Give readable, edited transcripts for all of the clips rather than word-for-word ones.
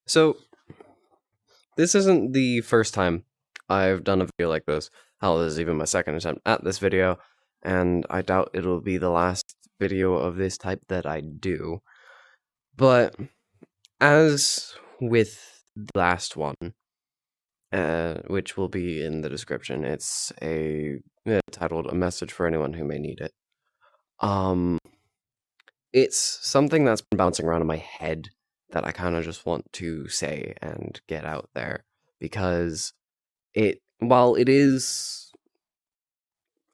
So, this isn't the first time I've done a video like this. Hell, this is even my second attempt at this video, and I doubt it'll be the last video of this type that I do. But, as with the last one, which will be in the description, it's titled "A Message for Anyone Who May Need It." Um, it's something that's been bouncing around in my head that I kind of just want to say and get out there because while it is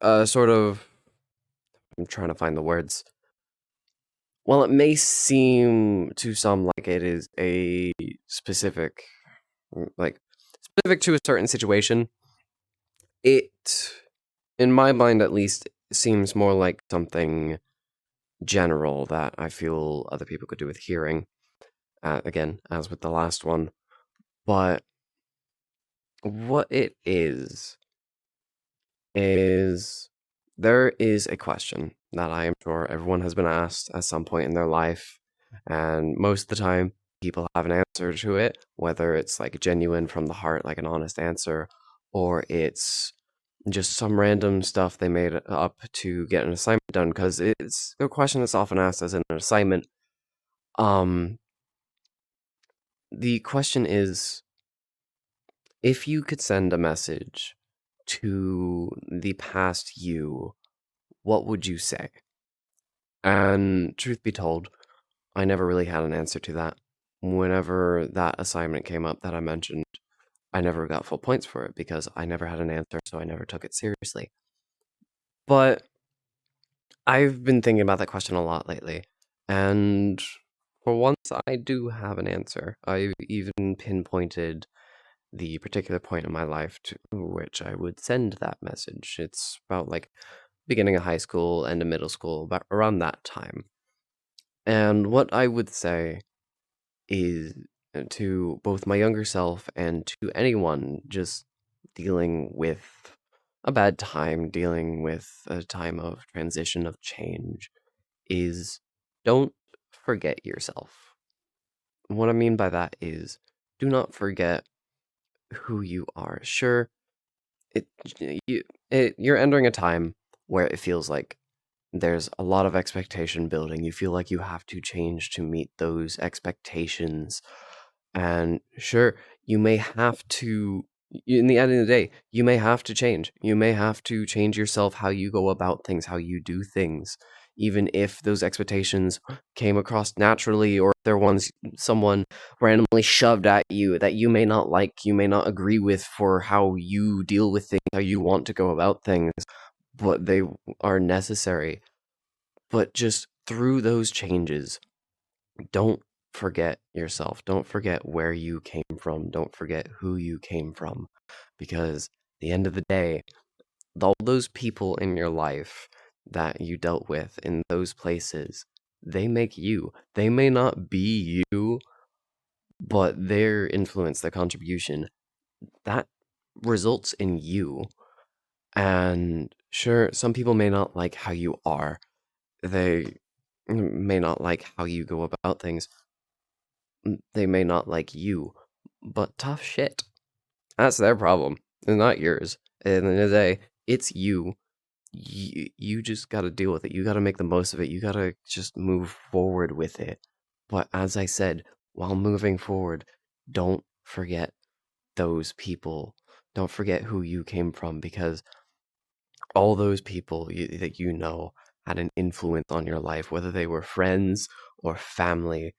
sort of, I'm trying to find the words. While it may seem to some like it is a specific to a certain situation, it, in my mind at least, seems more like something general that I feel other people could do with hearing. Again, as with the last one. But what it is there is a question that I am sure everyone has been asked at some point in their life, and most of the time people have an answer to it, whether it's like genuine from the heart, like an honest answer, or it's just some random stuff they made up to get an assignment done, because it's a question that's often asked as an assignment. The question is, if you could send a message to the past you, what would you say? And truth be told, I never really had an answer to that. Whenever that assignment came up that I mentioned, I never got full points for it because I never had an answer, so I never took it seriously. But I've been thinking about that question a lot lately, and for once I do have an answer. I've even pinpointed the particular point in my life to which I would send that message. It's about like beginning of high school, end of middle school, about around that time. And what I would say is to both my younger self and to anyone just dealing with a bad time, dealing with a time of transition, of change, is don't forget yourself. What I mean by that is do not forget who you are. Sure, it, you're entering a time where it feels like there's a lot of expectation building. You feel like you have to change to meet those expectations. And sure, you may have to, in the end of the day, you may have to change. You may have to change yourself, how you go about things, how you do things, even if those expectations came across naturally or they're ones someone randomly shoved at you that you may not like, you may not agree with for how you deal with things, how you want to go about things, but they are necessary. But just through those changes, don't forget yourself. Don't forget where you came from. Don't forget who you came from. Because at the end of the day, all those people in your life that you dealt with in those places, they make you. They may not be you, but their influence, their contribution, that results in you. And sure, some people may not like how you are. They may not like how you go about things. They may not like you, but tough shit. That's their problem, and not yours. At the end of the day, it's you. You just gotta deal with it. You gotta make the most of it. You gotta just move forward with it. But as I said, while moving forward, don't forget those people. Don't forget who you came from, because all those people that you know had an influence on your life, whether they were friends or family.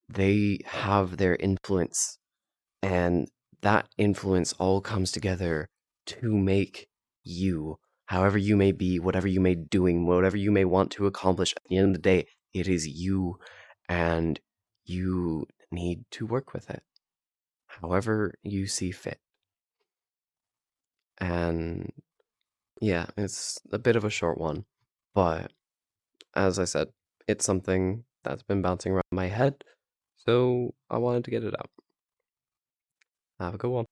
They have their influence, and that influence all comes together to make you, however you may be, whatever you may doing, whatever you may want to accomplish. At the end of the day, it is you, and you need to work with it however you see fit. And yeah, it's a bit of a short one, but as I said, it's something that's been bouncing around my head, so I wanted to get it out. Have a good one.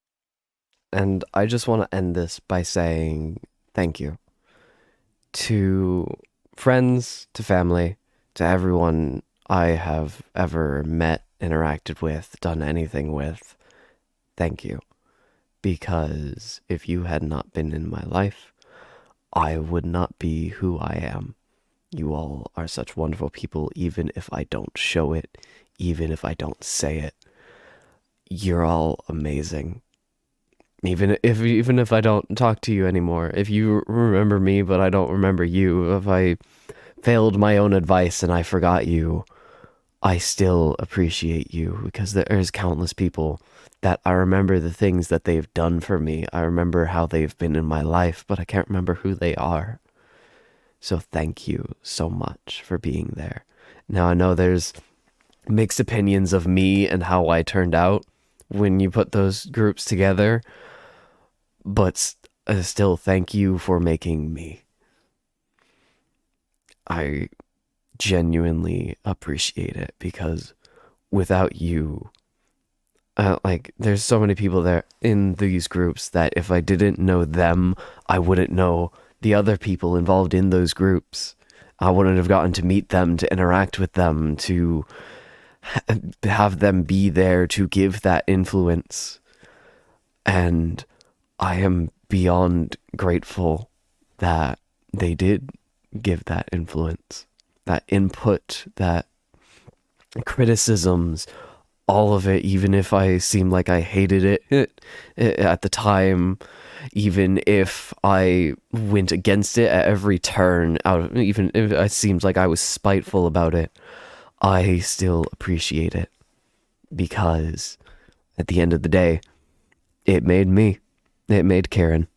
And I just want to end this by saying thank you to friends, to family, to everyone I have ever met interacted with, done anything with, thank you. Because if you had not been in my life, I would not be who I am. You all are such wonderful people, even if I don't show it, even if I don't say it. You're all amazing. Even if I don't talk to you anymore, if you remember me but I don't remember you, if I failed my own advice and I forgot you, I still appreciate you, because there's countless people that I remember the things that they've done for me. I remember how they've been in my life, but I can't remember who they are. So thank you so much for being there. Now I know there's mixed opinions of me and how I turned out when you put those groups together, but still thank you for making me. I genuinely appreciate it, because without you, there's so many people there in these groups that if I didn't know them, I wouldn't know the other people involved in those groups. I wouldn't have gotten to meet them, to interact with them, to have them be there to give that influence. And I am beyond grateful that they did give that influence, that input, that criticisms, all of it, even if I seemed like I hated it at the time, even if I went against it at every turn, even if it seemed like I was spiteful about it, I still appreciate it, because at the end of the day, it made me. It made Karen.